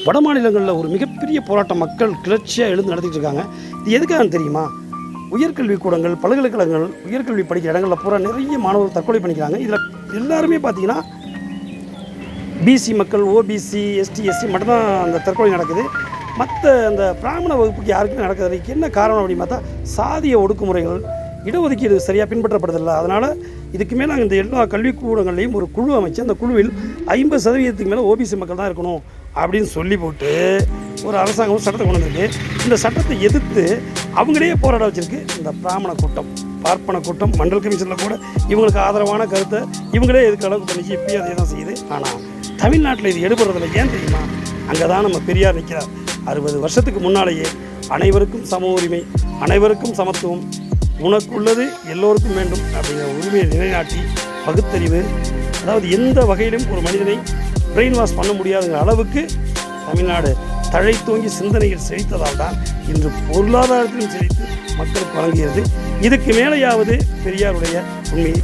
வட மாநிலங்களில் ஒரு மிகப்பெரிய போராட்டம் மக்கள் கிளர்ச்சியாக எழுந்து நடத்திட்டு இருக்காங்க. இது எதுக்காக தெரியுமா? உயர்கல்வி கூடங்கள், பல்கலைக்கழகங்கள், உயர்கல்வி படிக்கிற இடங்களில் பூரா நிறைய மாணவர்கள் தற்கொலை பண்ணிக்கிறாங்க. இதில் எல்லாருமே பார்த்தீங்கன்னா பிசி மக்கள், ஓபிசி, எஸ்டி மட்டும்தான் அந்த தற்கொலை நடக்குது. மற்ற அந்த பிராமண வகுப்புக்கு யாருக்குமே நடக்கிறதுக்கு என்ன காரணம் அப்படின்னு பார்த்தா சாதிய ஒடுக்குமுறைகள், இடஒதுக்கீடு சரியாக பின்பற்றப்படுறதில்லை. அதனால் இதுக்கு மேலே இந்த எல்லா கல்விக்கூடங்கள்லையும் ஒரு குழு அமைச்சு அந்த குழுவில் 50% மேலே ஓபிசி மக்கள் தான் இருக்கணும் அப்படின்னு சொல்லி போட்டு ஒரு அரசாங்கம் சட்டத்தை கொண்டு வந்திருக்கு. இந்த சட்டத்தை எதிர்த்து அவங்களே போராட வச்சுருக்கு இந்த பிராமண கூட்டம், பார்ப்பன கூட்டம். மண்டல் கமிஷனில் கூட இவங்களுக்கு ஆதரவான கருத்தை இவங்களே எதுக்கு அளவுக்கு பண்ணிச்சு, இப்பயும் அதே தான் செய்யுது. ஆனால் தமிழ்நாட்டில் இது எடுபடுறதில்ல. ஏன் தெரியுமா? அங்கே தான் நம்ம பெரியார் நிற்கிறார். 60 வருஷத்துக்கு முன்னாலேயே அனைவருக்கும் சம உரிமை, அனைவருக்கும் சமத்துவம், உனக்குள்ளது எல்லோருக்கும் வேண்டும் அப்படிங்கிற உரிமையை நிலைநாட்டி பகுத்தறிவு, அதாவது எந்த வகையிலும் ஒரு மனிதனை பிரெயின் வாஷ் பண்ண முடியாதுங்கிற அளவுக்கு தமிழ்நாடு தழைத்தோங்கி சிந்தனையில் செழித்ததால் தான் இன்று பொருளாதாரத்திலும் செழித்து மக்களுக்கு வழங்குகிறது. இதுக்கு மேலேயாவது பெரியாருடைய உண்மையை